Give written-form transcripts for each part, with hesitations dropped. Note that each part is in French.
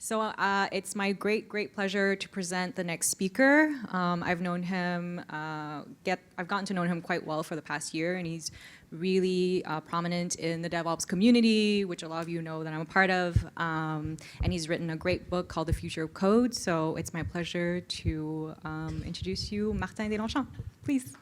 So it's my great pleasure to present the next speaker. I've known him, I've gotten to know him quite well for the past year, and he's really prominent in the DevOps community, which a lot of you know that I'm a part of. And he's written a great book called The Future of Code. So it's my pleasure to introduce you, Martin Deslongchamps. Please.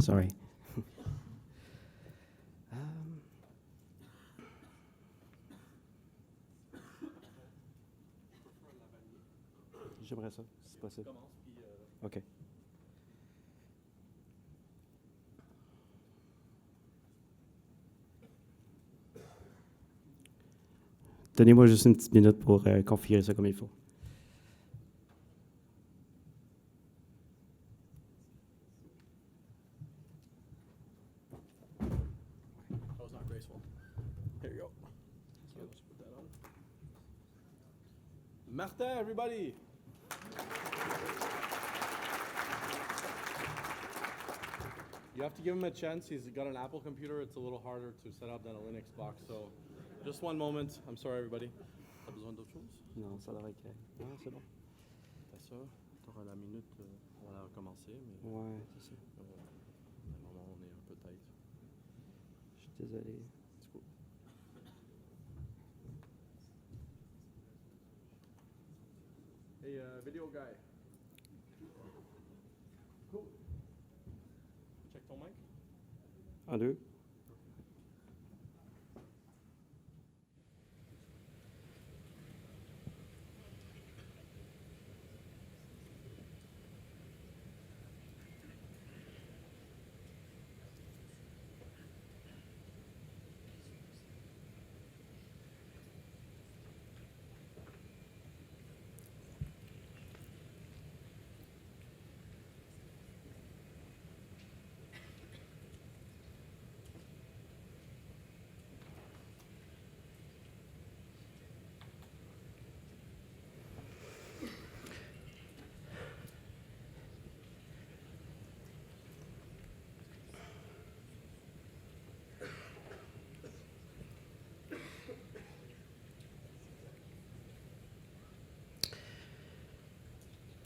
Sorry. J'aimerais ça, si c'est possible. OK. Donnez-moi juste une petite minute pour configurer ça comme il faut. Martin, everybody. You have to give him a chance. He's got an Apple computer. It's a little harder to set up than a Linux box. So just one moment. I'm sorry, everybody. T'as besoin d'autre chose? Non, ça devrait être... Non, c'est bon. T'as ça? T'auras la minute. On va commencer. Mais Ouais, c'est ça. à un moment, on est un peu tight. Je suis désolé. C'est cool. Hey, video guy. Cool. Check ton mic. 1, 2.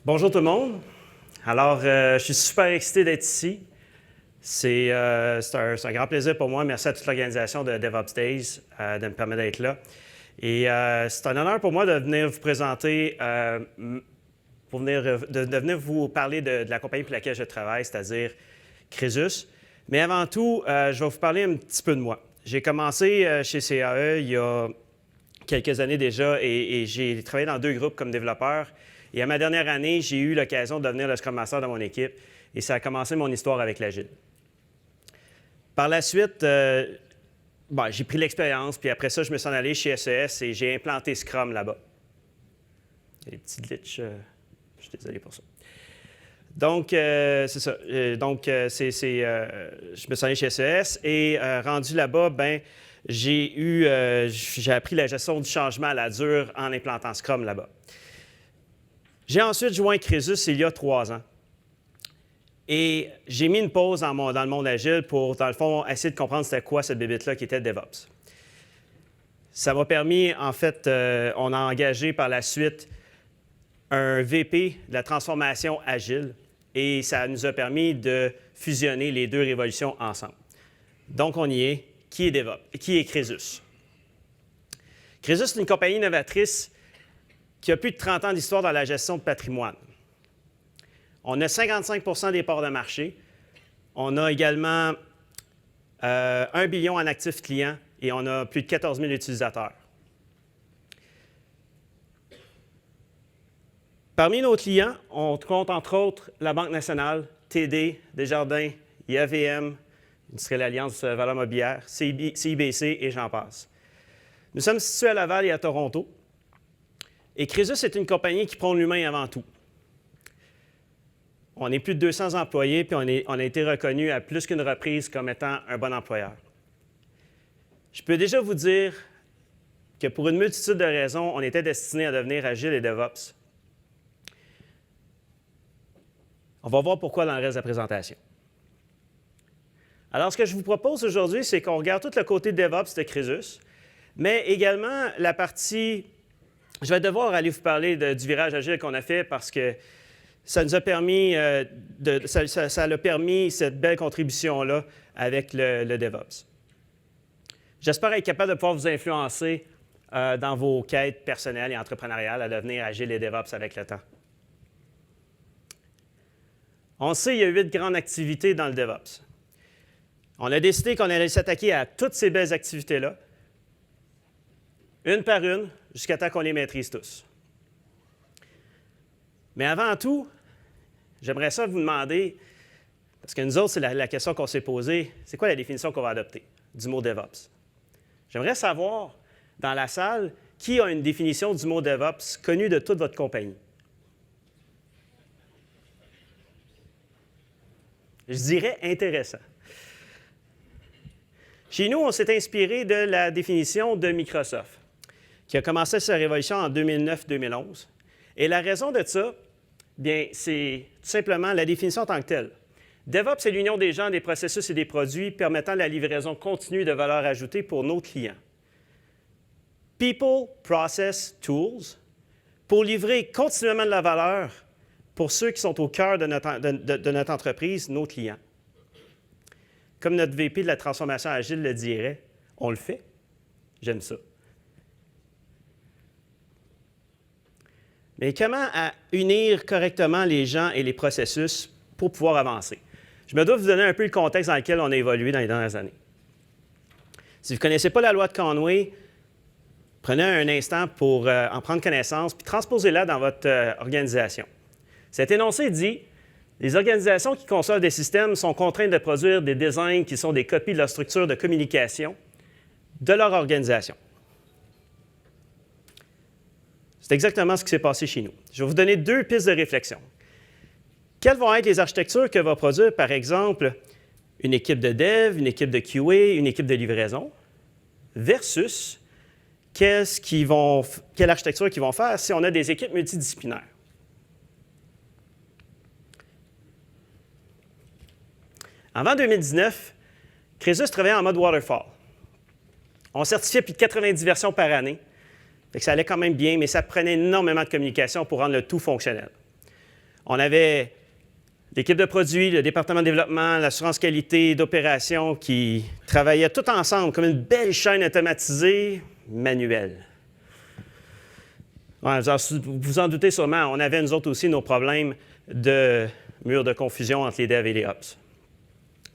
Bonjour tout le monde. Alors, je suis super excité d'être ici. C'est un grand plaisir pour moi. Merci à toute l'organisation de DevOps Days de me permettre d'être là. Et c'est un honneur pour moi de venir vous présenter, de venir vous parler de la compagnie pour laquelle je travaille, c'est-à-dire Crésus. Mais avant tout, je vais vous parler un petit peu de moi. J'ai commencé chez CAE il y a quelques années déjà et j'ai travaillé dans 2 groupes comme développeur. Et à ma dernière année, j'ai eu l'occasion de devenir le Scrum Master de mon équipe et ça a commencé mon histoire avec l'Agile. Par la suite, j'ai pris l'expérience, puis après ça, je me suis en allé chez SES et j'ai implanté Scrum là-bas. Il y a des petits glitches, je suis désolé pour ça. Donc, c'est ça. Je me suis allé chez SES et rendu là-bas, j'ai appris la gestion du changement à la dure en implantant Scrum là-bas. J'ai ensuite joint Crésus il y a 3 ans. Et j'ai mis une pause dans le monde agile pour, dans le fond, essayer de comprendre c'était quoi cette bébête-là qui était DevOps. Ça m'a permis, en fait, on a engagé par la suite un VP de la transformation agile et ça nous a permis de fusionner les 2 révolutions ensemble. Donc, on y est. Qui est DevOps? Qui est Crésus? Crésus, c'est une compagnie innovatrice qui a plus de 30 ans d'histoire dans la gestion de patrimoine. On a 55 des parts de marché. On a également 1 billion en actifs clients et on a plus de 14 000 utilisateurs. Parmi nos clients, on compte entre autres la Banque nationale, TD, Desjardins, IAVM, Industrielle Alliance Valeurs mobilières, CIBC et j'en passe. Nous sommes situés à Laval et à Toronto. Et Crésus est une compagnie qui prône l'humain avant tout. On est plus de 200 employés, puis on a été reconnu à plus qu'une reprise comme étant un bon employeur. Je peux déjà vous dire que pour une multitude de raisons, on était destiné à devenir agile et DevOps. On va voir pourquoi dans le reste de la présentation. Alors, ce que je vous propose aujourd'hui, c'est qu'on regarde tout le côté DevOps de Crésus, mais également la partie... Je vais devoir aller vous parler du virage agile qu'on a fait parce que ça nous a permis, ça a permis cette belle contribution-là avec le DevOps. J'espère être capable de pouvoir vous influencer dans vos quêtes personnelles et entrepreneuriales à devenir agile et DevOps avec le temps. On sait, il y a 8 grandes activités dans le DevOps. On a décidé qu'on allait s'attaquer à toutes ces belles activités-là, une par une, jusqu'à temps qu'on les maîtrise tous. Mais avant tout, j'aimerais ça vous demander, parce que nous autres, c'est la question qu'on s'est posée, c'est quoi la définition qu'on va adopter du mot DevOps? J'aimerais savoir, dans la salle, qui a une définition du mot DevOps connue de toute votre compagnie? Je dirais intéressant. Chez nous, on s'est inspiré de la définition de Microsoft, qui a commencé sa révolution en 2009-2011. Et la raison de ça, bien, c'est tout simplement la définition en tant que telle. DevOps, c'est l'union des gens, des processus et des produits permettant la livraison continue de valeur ajoutée pour nos clients. People, Process, Tools, pour livrer continuellement de la valeur pour ceux qui sont au cœur de notre entreprise, nos clients. Comme notre VP de la transformation agile le dirait, on le fait. J'aime ça. Mais comment unir correctement les gens et les processus pour pouvoir avancer? Je me dois vous donner un peu le contexte dans lequel on a évolué dans les dernières années. Si vous ne connaissez pas la loi de Conway, prenez un instant pour en prendre connaissance puis transposez-la dans votre organisation. Cet énoncé dit « Les organisations qui conçoivent des systèmes sont contraintes de produire des designs qui sont des copies de leur structure de communication de leur organisation. » C'est exactement ce qui s'est passé chez nous. Je vais vous donner 2 pistes de réflexion. Quelles vont être les architectures que va produire, par exemple, une équipe de dev, une équipe de QA, une équipe de livraison, versus quelle architecture qu'ils vont faire si on a des équipes multidisciplinaires? Avant 2019, Crésus travaillait en mode waterfall. On certifiait plus de 90 versions par année. Fait que ça allait quand même bien, mais ça prenait énormément de communication pour rendre le tout fonctionnel. On avait l'équipe de produits, le département de développement, l'assurance qualité, d'opération qui travaillaient tout ensemble comme une belle chaîne automatisée manuelle. Ouais, vous en doutez sûrement, on avait nous autres aussi nos problèmes de mur de confusion entre les devs et les ops.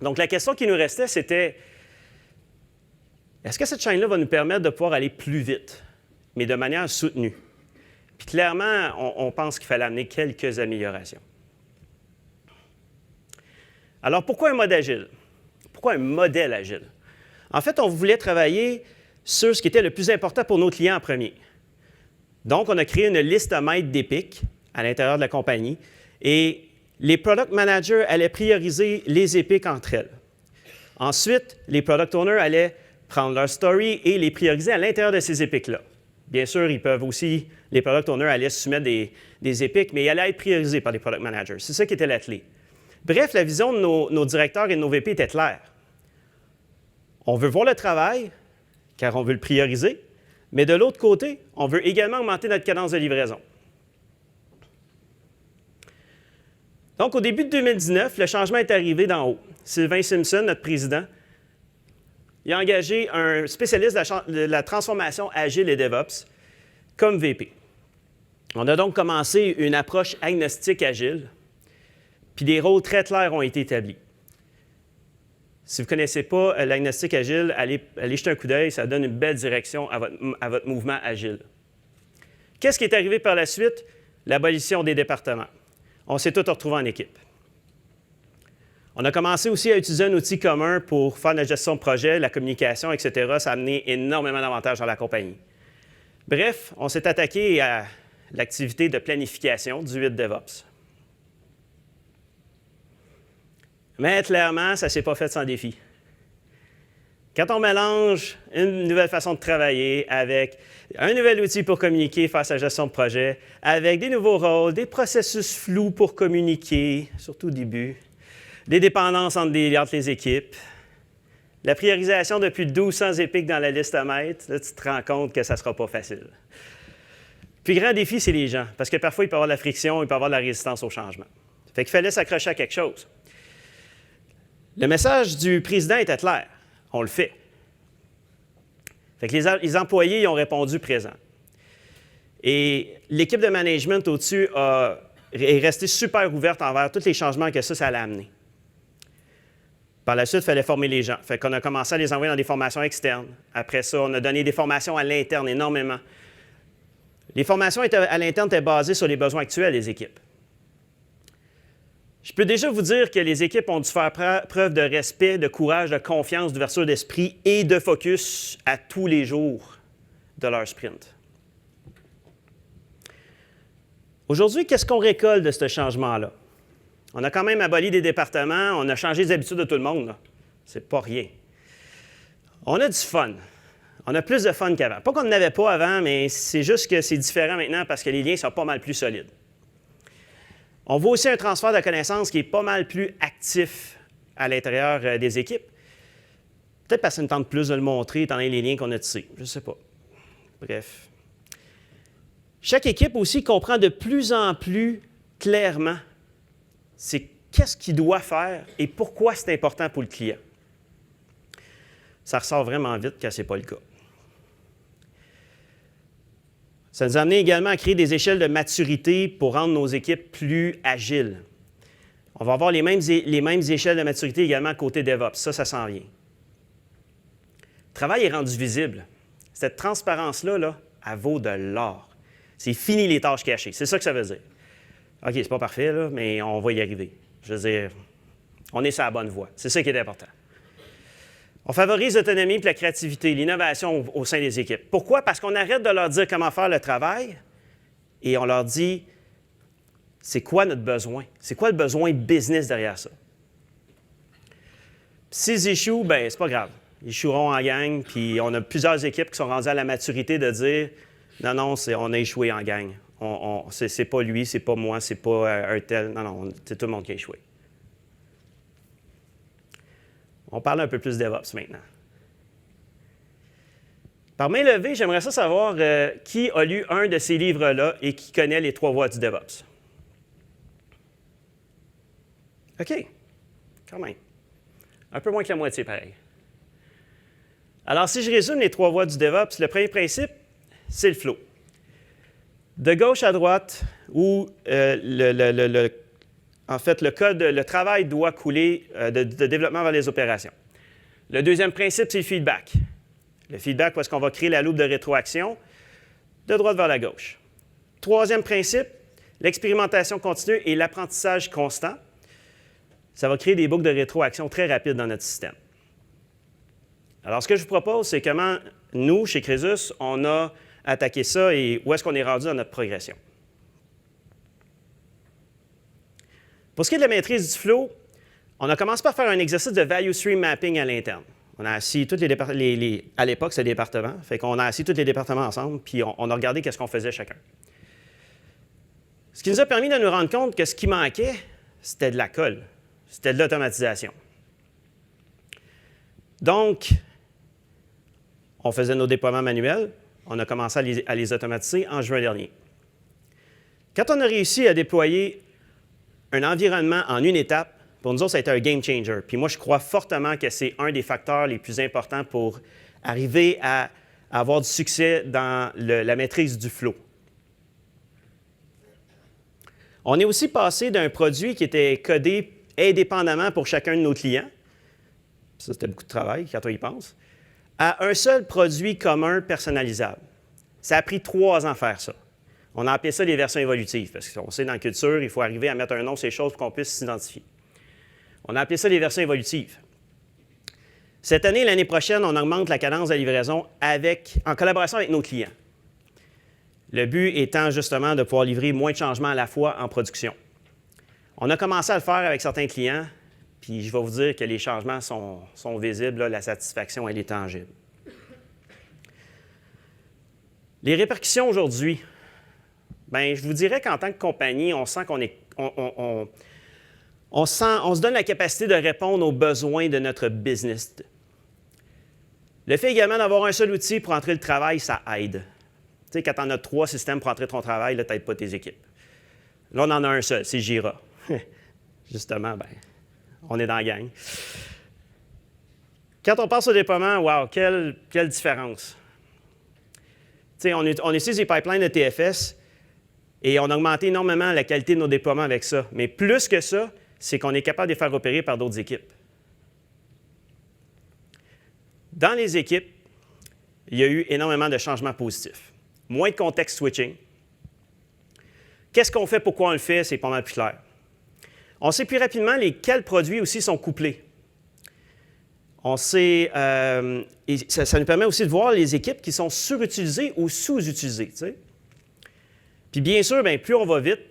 Donc la question qui nous restait, c'était est-ce que cette chaîne-là va nous permettre de pouvoir aller plus vite, mais de manière soutenue? Puis clairement, on pense qu'il fallait amener quelques améliorations. Alors, pourquoi un mode agile? Pourquoi un modèle agile? En fait, on voulait travailler sur ce qui était le plus important pour nos clients en premier. Donc, on a créé une liste maître d'épiques à l'intérieur de la compagnie et les product managers allaient prioriser les épiques entre elles. Ensuite, les product owners allaient prendre leur story et les prioriser à l'intérieur de ces épiques-là. Bien sûr, ils peuvent aussi, les product owners allaient soumettre des épiques, mais ils allaient être priorisés par les product managers. C'est ça qui était la clé. Bref, la vision de nos directeurs et de nos VP était claire. On veut voir le travail, car on veut le prioriser, mais de l'autre côté, on veut également augmenter notre cadence de livraison. Donc, au début de 2019, le changement est arrivé d'en haut. Sylvain Simpson, notre président, il a engagé un spécialiste de la transformation agile et DevOps comme VP. On a donc commencé une approche agnostique agile, puis des rôles très clairs ont été établis. Si vous ne connaissez pas l'agnostic agile, allez jeter un coup d'œil, ça donne une belle direction à votre mouvement agile. Qu'est-ce qui est arrivé par la suite? L'abolition des départements. On s'est tous retrouvés en équipe. On a commencé aussi à utiliser un outil commun pour faire la gestion de projet, la communication, etc. Ça a amené énormément d'avantages à la compagnie. Bref, on s'est attaqué à l'activité de planification du 8 DevOps. Mais clairement, ça ne s'est pas fait sans défi. Quand on mélange une nouvelle façon de travailler avec un nouvel outil pour communiquer face à la gestion de projet, avec des nouveaux rôles, des processus flous pour communiquer, surtout au début, des dépendances entre les équipes, la priorisation de plus de 1200 épiques dans la liste à mettre, là, tu te rends compte que ça ne sera pas facile. Puis le grand défi, c'est les gens, parce que parfois, il peut y avoir de la friction, il peut y avoir de la résistance au changement. Fait qu'il fallait s'accrocher à quelque chose. Le message du président était clair. On le fait. Fait que les employés y ont répondu présent. Et l'équipe de management au-dessus est restée super ouverte envers tous les changements que ça allait amener. Par la suite, il fallait former les gens. Fait qu'on a commencé à les envoyer dans des formations externes. Après ça, on a donné des formations à l'interne énormément. Les formations à l'interne étaient basées sur les besoins actuels des équipes. Je peux déjà vous dire que les équipes ont dû faire preuve de respect, de courage, de confiance, d'ouverture d'esprit et de focus à tous les jours de leur sprint. Aujourd'hui, qu'est-ce qu'on récolte de ce changement-là? On a quand même aboli des départements, on a changé les habitudes de tout le monde. C'est pas rien. On a du fun. On a plus de fun qu'avant. Pas qu'on n'en avait pas avant, mais c'est juste que c'est différent maintenant parce que les liens sont pas mal plus solides. On voit aussi un transfert de connaissances qui est pas mal plus actif à l'intérieur des équipes. Peut-être parce que ça nous tente plus de le montrer, étant donné les liens qu'on a tissés. Je ne sais pas. Bref. Chaque équipe aussi comprend de plus en plus clairement c'est qu'est-ce qu'il doit faire et pourquoi c'est important pour le client. Ça ressort vraiment vite quand ce n'est pas le cas. Ça nous a amené également à créer des échelles de maturité pour rendre nos équipes plus agiles. On va avoir les mêmes échelles de maturité également côté DevOps. Ça s'en vient. Le travail est rendu visible. Cette transparence-là, elle vaut de l'or. C'est fini les tâches cachées. C'est ça que ça veut dire. OK, c'est pas parfait, là, mais on va y arriver. Je veux dire, on est sur la bonne voie. C'est ça qui est important. On favorise l'autonomie et la créativité, l'innovation au sein des équipes. Pourquoi? Parce qu'on arrête de leur dire comment faire le travail et on leur dit c'est quoi notre besoin? C'est quoi le besoin business derrière ça? S'ils échouent, bien, c'est pas grave. Ils échoueront en gang, puis on a plusieurs équipes qui sont rendues à la maturité de dire non, on a échoué en gang. C'est pas lui, c'est pas moi, c'est pas un tel. Non, c'est tout le monde qui a échoué. On parle un peu plus DevOps maintenant. Par main levée, j'aimerais savoir qui a lu un de ces livres-là et qui connaît les 3 voies du DevOps. OK, quand même. Un peu moins que la moitié, pareil. Alors, si je résume les 3 voies du DevOps, le premier principe, c'est le flow. De gauche à droite, où en fait, le travail doit couler de développement vers les opérations. Le deuxième principe, c'est le feedback. Le feedback, où est-ce qu'on va créer la loupe de rétroaction de droite vers la gauche. Troisième principe, l'expérimentation continue et l'apprentissage constant. Ça va créer des boucles de rétroaction très rapides dans notre système. Alors, ce que je vous propose, c'est comment nous, chez Crésus, on a attaqué ça et où est-ce qu'on est rendu dans notre progression. Pour ce qui est de la maîtrise du flow, on a commencé par faire un exercice de value stream mapping à l'interne. On a assis tous les départements, à l'époque, c'était des départements, fait qu'on a assis tous les départements ensemble, puis on a regardé qu'est-ce qu'on faisait chacun. Ce qui nous a permis de nous rendre compte que ce qui manquait, c'était de la colle, c'était de l'automatisation. Donc, on faisait nos déploiements manuels, on a commencé à les automatiser en juin dernier. Quand on a réussi à déployer un environnement en une étape, pour nous autres, ça a été un game changer. Puis moi, je crois fortement que c'est un des facteurs les plus importants pour arriver à avoir du succès dans la maîtrise du flow. On est aussi passé d'un produit qui était codé indépendamment pour chacun de nos clients ça c'était beaucoup de travail quand on y pense, à un seul produit commun personnalisable. Ça a pris 3 ans à faire ça. On a appelé ça les versions évolutives, parce qu'on sait dans la culture, il faut arriver à mettre un nom sur les choses pour qu'on puisse s'identifier. On a appelé ça les versions évolutives. Cette année, l'année prochaine, on augmente la cadence de livraison en collaboration avec nos clients. Le but étant justement de pouvoir livrer moins de changements à la fois en production. On a commencé à le faire avec certains clients, puis je vais vous dire que les changements sont visibles, là, la satisfaction, elle est tangible. Les répercussions aujourd'hui, bien, je vous dirais qu'en tant que compagnie, on sent on se donne la capacité de répondre aux besoins de notre business. Le fait également d'avoir un seul outil pour entrer le travail, ça aide. Tu sais, quand tu en as 3 systèmes pour entrer ton travail, là, tu n'aides pas tes équipes. Là, on en a un seul, c'est Jira. Justement, ben, on est dans la gang. Quand on passe au déploiement, wow, quelle différence. Tu sais, on utilise les pipelines de TFS et on a augmenté énormément la qualité de nos déploiements avec ça. Mais plus que ça, c'est qu'on est capable de les faire opérer par d'autres équipes. Dans les équipes, il y a eu énormément de changements positifs. Moins de contexte switching. Qu'est-ce qu'on fait, pourquoi on le fait, c'est pas mal plus clair. On sait plus rapidement quels produits aussi sont couplés. On sait, et ça nous permet aussi de voir les équipes qui sont surutilisées ou sous-utilisées. Tu sais. Puis bien sûr, bien, plus on va vite,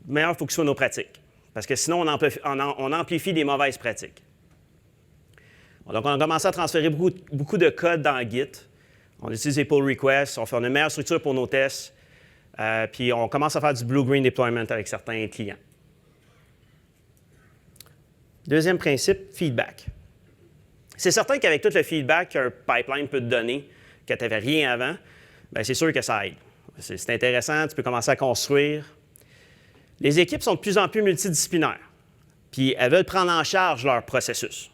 meilleur il faut que ce soit nos pratiques. Parce que sinon, on amplifie des mauvaises pratiques. Donc, on a commencé à transférer beaucoup de code dans Git. On utilise les pull requests, on fait une meilleure structure pour nos tests, puis on commence à faire du blue-green deployment avec certains clients. Deuxième principe, feedback. C'est certain qu'avec tout le feedback qu'un pipeline peut te donner, que tu n'avais rien avant, bien, c'est sûr que ça aide. C'est intéressant, tu peux commencer à construire. Les équipes sont de plus en plus multidisciplinaires, puis elles veulent prendre en charge leur processus.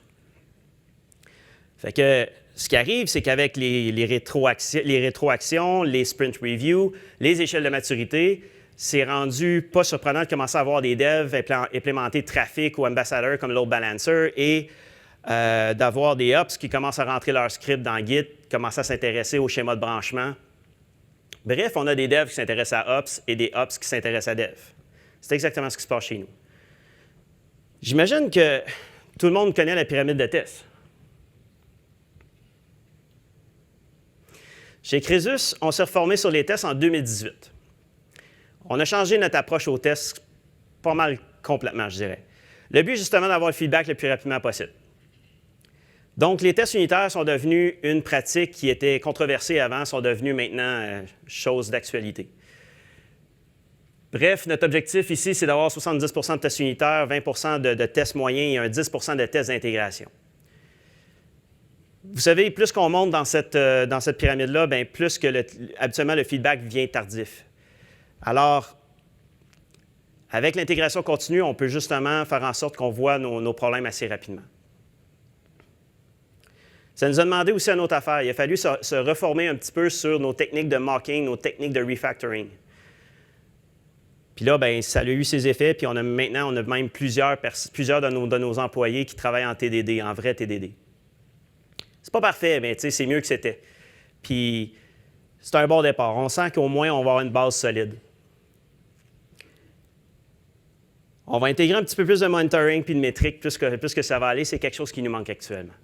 Fait que ce qui arrive, c'est qu'avec les rétroactions, les sprint reviews, les échelles de maturité, c'est rendu pas surprenant de commencer à avoir des devs implémenter Trafic ou Ambassador comme load balancer et d'avoir des ops qui commencent à rentrer leur script dans Git, commencent à s'intéresser au schéma de branchement. Bref, on a des devs qui s'intéressent à ops et des ops qui s'intéressent à dev. C'est exactement ce qui se passe chez nous. J'imagine que tout le monde connaît la pyramide de tests. Chez Crésus, on s'est reformé sur les tests en 2018. On a changé notre approche aux tests pas mal complètement, je dirais. Le but, justement, d'avoir le feedback le plus rapidement possible. Donc, les tests unitaires sont devenus une pratique qui était controversée avant, sont devenus maintenant chose d'actualité. Bref, notre objectif ici, c'est d'avoir 70 de tests unitaires, 20 de tests moyens et un 10 de tests d'intégration. Vous savez, plus qu'on monte dans cette pyramide-là, bien, plus que habituellement le feedback vient tardif. Alors, avec l'intégration continue, on peut justement faire en sorte qu'on voit nos problèmes assez rapidement. Ça nous a demandé aussi une autre affaire. Il a fallu se reformer un petit peu sur nos techniques de mocking, nos techniques de refactoring. Puis là, bien, ça a eu ses effets, puis maintenant, on a même plusieurs de nos employés qui travaillent en TDD, en vrai TDD. C'est pas parfait, mais c'est mieux que c'était. Puis, c'est un bon départ. On sent qu'au moins, on va avoir une base solide. On va intégrer un petit peu plus de monitoring puis de métriques, plus que ça va aller. C'est quelque chose qui nous manque actuellement.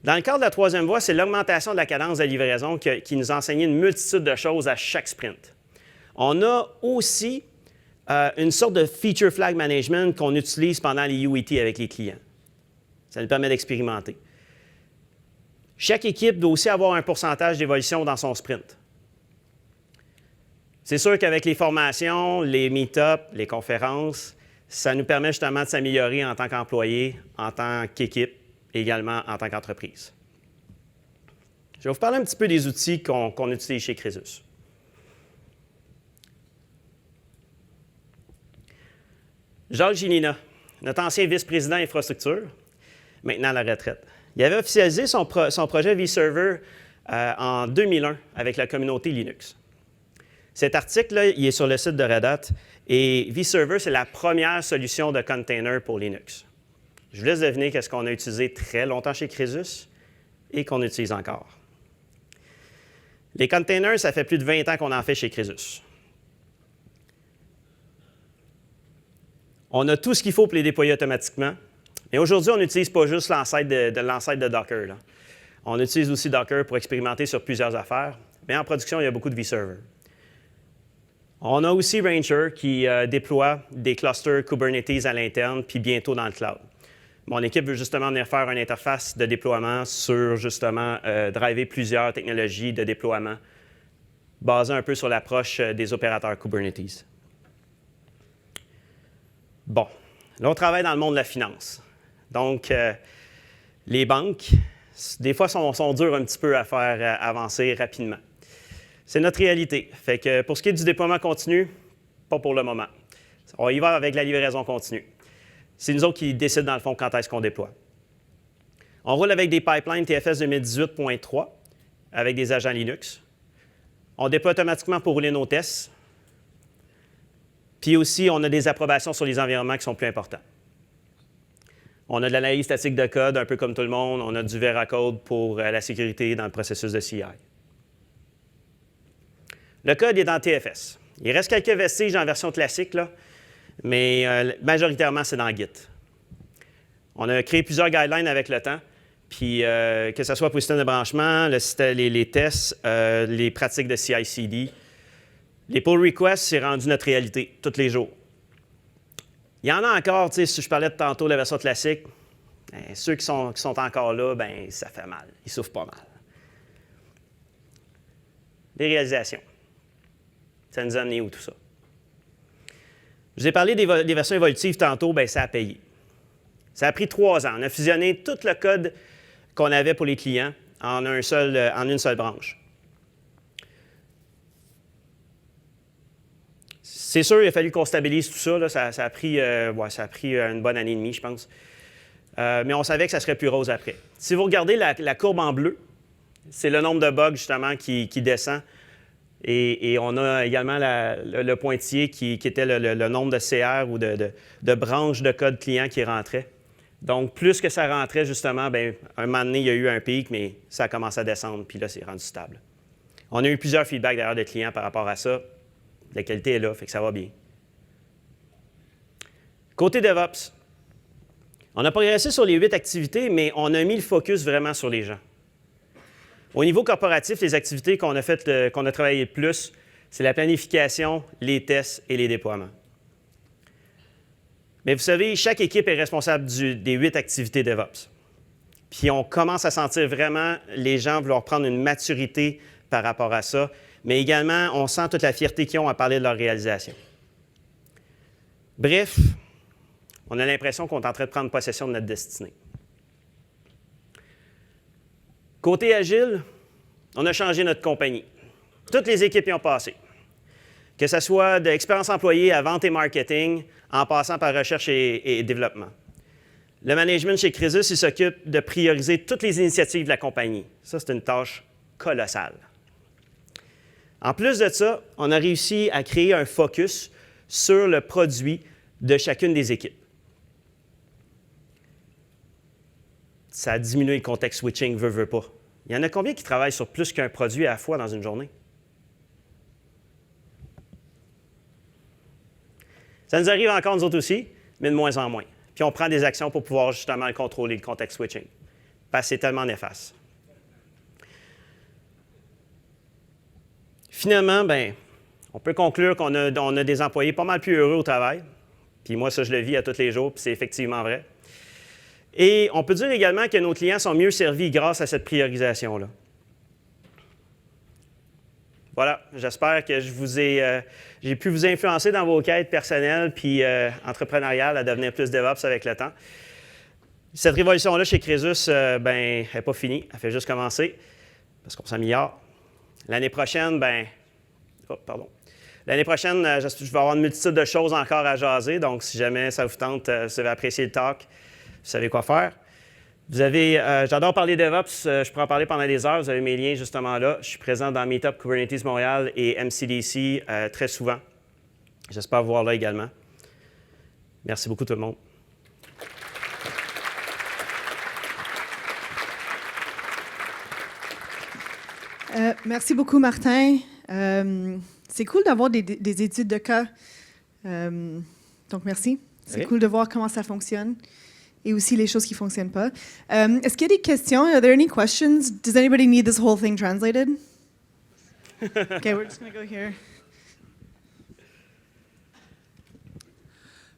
Dans le cadre de la troisième voie, c'est l'augmentation de la cadence de livraison qui nous a enseigné une multitude de choses à chaque sprint. On a aussi une sorte de feature flag management qu'on utilise pendant les UAT avec les clients. Ça nous permet d'expérimenter. Chaque équipe doit aussi avoir un pourcentage d'évolution dans son sprint. C'est sûr qu'avec les formations, les meet-ups, les conférences, ça nous permet justement de s'améliorer en tant qu'employé, en tant qu'équipe, également en tant qu'entreprise. Je vais vous parler un petit peu des outils qu'on utilise chez Crésus. Jacques Gélina, notre ancien vice-président infrastructure, maintenant à la retraite. Il avait officialisé son projet vServer en 2001 avec la communauté Linux. Cet article-là, il est sur le site de Red Hat et vServer, c'est la première solution de container pour Linux. Je vous laisse deviner qu'est-ce qu'on a utilisé très longtemps chez Crésus et qu'on utilise encore. Les containers, ça fait plus de 20 ans qu'on en fait chez Crésus. On a tout ce qu'il faut pour les déployer automatiquement. Mais aujourd'hui, on n'utilise pas juste l'ancêtre de Docker, là. On utilise aussi Docker pour expérimenter sur plusieurs affaires. Mais en production, il y a beaucoup de vServer. On a aussi Ranger qui déploie des clusters Kubernetes à l'interne, puis bientôt dans le cloud. Mon équipe veut justement venir faire une interface de déploiement sur justement driver plusieurs technologies de déploiement basées un peu sur l'approche des opérateurs Kubernetes. Bon, là, on travaille dans le monde de la finance. Donc, les banques, des fois, sont dures un petit peu à faire avancer rapidement. C'est notre réalité. Fait que pour ce qui est du déploiement continu, pas pour le moment. On y va avec la livraison continue. C'est nous autres qui décident, dans le fond, quand est-ce qu'on déploie. On roule avec des pipelines TFS 2018.3 avec des agents Linux. On déploie automatiquement pour rouler nos tests. Puis aussi, on a des approbations sur les environnements qui sont plus importants. On a de l'analyse statique de code, un peu comme tout le monde. On a du Veracode pour la sécurité dans le processus de CI. Le code est dans TFS. Il reste quelques vestiges en version classique, là, mais majoritairement, c'est dans Git. On a créé plusieurs guidelines avec le temps, puis que ce soit pour le système de branchement, les tests, les pratiques de CI/CD. Les pull requests, c'est rendu notre réalité tous les jours. Il y en a encore, si je parlais de tantôt de la version classique, ben, ceux qui sont encore là, ben, ça fait mal. Ils souffrent pas mal. Les réalisations. Ça nous a amené où tout ça? Je vous ai parlé des versions évolutives tantôt, bien, ça a payé. Ça a pris 3 ans. On a fusionné tout le code qu'on avait pour les clients en une seule branche. C'est sûr, il a fallu qu'on stabilise tout ça. Là. Ça a pris une bonne année et demie, je pense. Mais on savait que ça serait plus rose après. Si vous regardez la courbe en bleu, c'est le nombre de bugs, justement, qui descend. Et on a également le pointillé qui était le nombre de CR ou de branches de code client qui rentraient. Donc, plus que ça rentrait, justement, bien, un moment donné, il y a eu un pic, mais ça a commencé à descendre, puis là, c'est rendu stable. On a eu plusieurs feedbacks d'ailleurs de clients par rapport à ça. La qualité est là, fait que ça va bien. Côté DevOps, on a progressé sur les 8 activités, mais on a mis le focus vraiment sur les gens. Au niveau corporatif, les activités qu'on a travaillé le plus, c'est la planification, les tests et les déploiements. Mais vous savez, chaque équipe est responsable des 8 activités DevOps. Puis on commence à sentir vraiment les gens vouloir prendre une maturité par rapport à ça, mais également, on sent toute la fierté qu'ils ont à parler de leur réalisation. Bref, on a l'impression qu'on est en train de prendre possession de notre destinée. Côté agile, on a changé notre compagnie. Toutes les équipes y ont passé. Que ce soit de l'expérience employée à vente et marketing, en passant par recherche et développement. Le management chez Crésus, il s'occupe de prioriser toutes les initiatives de la compagnie. Ça, c'est une tâche colossale. En plus de ça, on a réussi à créer un focus sur le produit de chacune des équipes. Ça a diminué le context switching, veut pas. Il y en a combien qui travaillent sur plus qu'un produit à la fois dans une journée? Ça nous arrive encore, nous autres aussi, mais de moins en moins. Puis on prend des actions pour pouvoir justement contrôler le context switching, parce que c'est tellement néfaste. Finalement, bien, on peut conclure qu'on a des employés pas mal plus heureux au travail. Puis moi, ça, je le vis à tous les jours, puis c'est effectivement vrai. Et on peut dire également que nos clients sont mieux servis grâce à cette priorisation-là. Voilà, j'espère que j'ai pu vous influencer dans vos quêtes personnelles puis entrepreneuriales à devenir plus DevOps avec le temps. Cette révolution-là chez Crésus, elle n'est pas finie, elle fait juste commencer parce qu'on s'améliore. L'année prochaine, L'année prochaine, je vais avoir une multitude de choses encore à jaser, donc si jamais ça vous tente, vous avez apprécié le talk, vous savez quoi faire. J'adore parler DevOps, je pourrais en parler pendant des heures, vous avez mes liens justement là. Je suis présent dans Meetup Kubernetes Montréal et MCDC très souvent. J'espère vous voir là également. Merci beaucoup tout le monde. Merci beaucoup, Martin. C'est cool d'avoir des études de cas. Donc, merci. C'est Oui. cool de voir comment ça fonctionne et aussi les choses qui ne fonctionnent pas. Est-ce qu'il y a des questions? Are there any questions? Does anybody need this whole thing translated? Okay, we're just going to go here.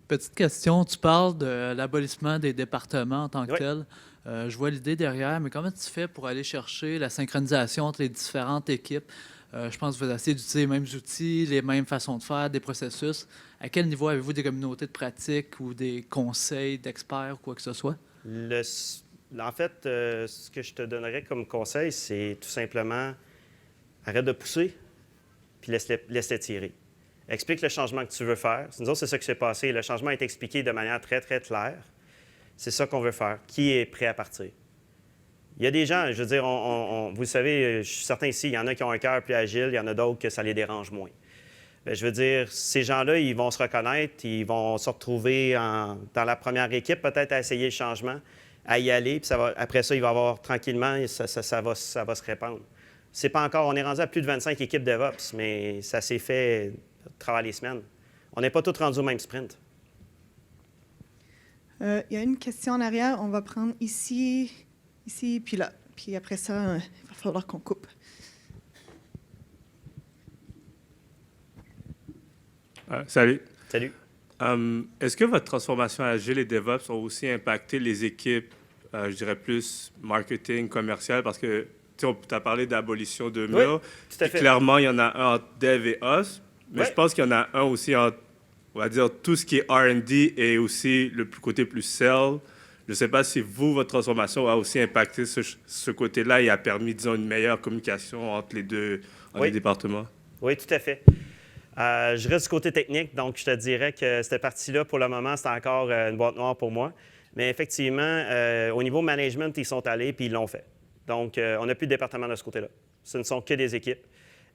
Petite question, tu parles de l'abolissement des départements en tant que Oui. tel. Je vois l'idée derrière, mais comment tu fais pour aller chercher la synchronisation entre les différentes équipes? Je pense que vous essayez d'utiliser les mêmes outils, les mêmes façons de faire, des processus. À quel niveau avez-vous des communautés de pratique ou des conseils d'experts ou quoi que ce soit? En fait, ce que je te donnerais comme conseil, c'est tout simplement arrête de pousser, puis laisse-les tirer. Explique le changement que tu veux faire. Nous autres, c'est ça qui s'est passé. Le changement est expliqué de manière très, très claire. C'est ça qu'on veut faire. Qui est prêt à partir? Il y a des gens, je veux dire, vous le savez, je suis certain ici, il y en a qui ont un cœur plus agile, il y en a d'autres que ça les dérange moins. Bien, je veux dire, ces gens-là, ils vont se reconnaître, ils vont se retrouver dans la première équipe, peut-être à essayer le changement, à y aller, puis après ça, il va y avoir tranquillement, ça va se répandre. C'est pas encore, on est rendu à plus de 25 équipes DevOps, mais ça s'est fait à travers les semaines. On n'est pas tous rendus au même sprint. Il y a une question en arrière. On va prendre ici, puis là. Puis après ça, il va falloir qu'on coupe. Salut. Salut. Est-ce que votre transformation agile et DevOps ont aussi impacté les équipes, je dirais plus marketing, commercial, parce que tu as parlé d'abolition de murs. Oui, tout à fait. Clairement, il y en a un entre Dev et Ops, mais Ouais. je pense qu'il y en a un aussi entre, on va dire, tout ce qui est R&D et aussi le côté plus sell. Je ne sais pas si votre transformation a aussi impacté ce côté-là et a permis, disons, une meilleure communication entre les deux Oui. les départements. Oui, tout à fait. Je reste du côté technique, donc je te dirais que cette partie-là, pour le moment, c'est encore une boîte noire pour moi. Mais effectivement, au niveau management, ils sont allés puis ils l'ont fait. Donc, on n'a plus de département de ce côté-là. Ce ne sont que des équipes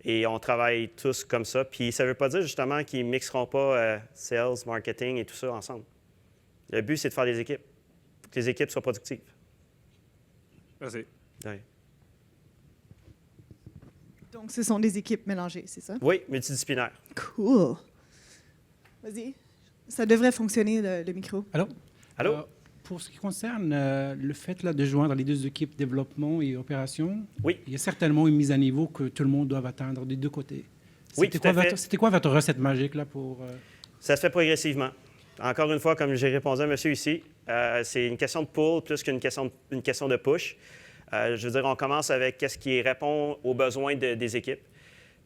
et on travaille tous comme ça. Puis ça ne veut pas dire justement qu'ils ne mixeront pas sales, marketing et tout ça ensemble. Le but, c'est de faire des équipes. Il faut que les équipes soient productives. Merci. Ouais. Donc, ce sont des équipes mélangées, c'est ça? Oui, multidisciplinaire. Cool. Vas-y. Ça devrait fonctionner, le micro. Allô? Allô? Pour ce qui concerne le fait là, de joindre les deux équipes développement et opération, Oui. il y a certainement une mise à niveau que tout le monde doit atteindre des deux côtés. Oui, tout à fait. C'était quoi votre recette magique là, pour... Ça se fait progressivement. Encore une fois, comme j'ai répondu à monsieur ici, c'est une question de pull plus qu'une question de push. Je veux dire, on commence avec qu'est-ce qui répond aux besoins des équipes.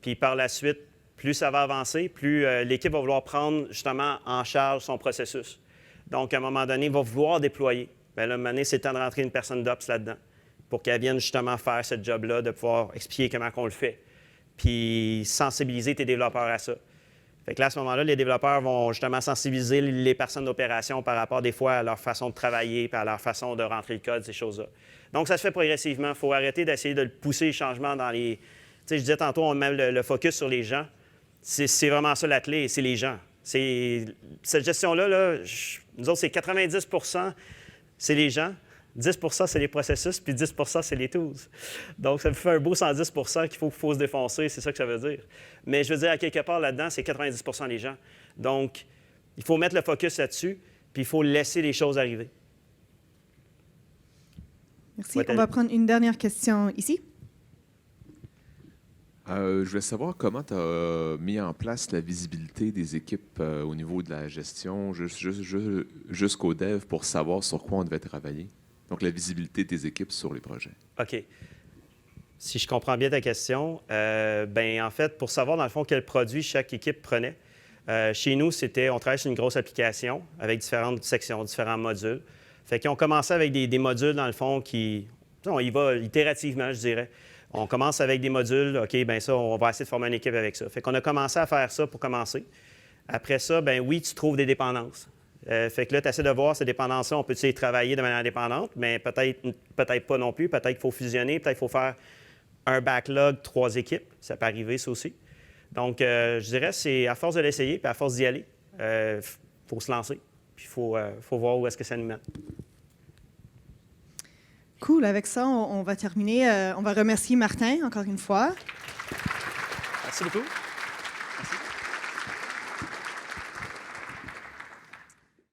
Puis par la suite, plus ça va avancer, plus l'équipe va vouloir prendre justement en charge son processus. Donc, à un moment donné, il va vouloir déployer. Bien là, à un moment donné, c'est le temps de rentrer une personne d'Ops là-dedans pour qu'elle vienne justement faire ce job-là, de pouvoir expliquer comment on le fait, puis sensibiliser tes développeurs à ça. Fait que là, à ce moment-là, les développeurs vont justement sensibiliser les personnes d'opération par rapport des fois à leur façon de travailler, puis à leur façon de rentrer le code, ces choses-là. Donc, ça se fait progressivement. Il faut arrêter d'essayer de pousser les changements dans les... Tu sais, je disais tantôt, on met le focus sur les gens. C'est vraiment ça la clé, c'est les gens. Cette gestion-là, nous autres, c'est 90 c'est les gens, 10 c'est les processus, puis 10 c'est les tools. Donc, ça vous fait un beau 110 qu'il faut se défoncer, c'est ça que ça veut dire. Mais je veux dire, à quelque part là-dedans, c'est 90 les gens. Donc, il faut mettre le focus là-dessus, puis il faut laisser les choses arriver. Merci. Ouais, On va prendre une dernière question ici. Je voulais savoir comment tu as mis en place la visibilité des équipes au niveau de la gestion jusqu'au dev pour savoir sur quoi on devait travailler. Donc, la visibilité des équipes sur les projets. OK. Si je comprends bien ta question, ben en fait, pour savoir dans le fond quel produit chaque équipe prenait, chez nous, on travaille sur une grosse application avec différentes sections, différents modules. Fait qu'on commençait avec des modules, dans le fond, on y va itérativement, je dirais. On commence avec des modules, OK, bien ça, on va essayer de former une équipe avec ça. Fait qu'on a commencé à faire ça pour commencer. Après ça, ben oui, tu trouves des dépendances. Fait que là, tu essaies de voir ces dépendances-là, on peut-tu les travailler de manière indépendante, mais peut-être pas non plus. Peut-être qu'il faut fusionner, peut-être qu'il faut faire un backlog, 3 équipes. Ça peut arriver, ça aussi. Donc, je dirais, c'est à force de l'essayer, puis à force d'y aller, faut se lancer. Puis il faut voir où est-ce que ça nous mène. Cool. Cool. Avec ça, on va terminer. On va remercier Martin encore une fois. Merci beaucoup. Merci.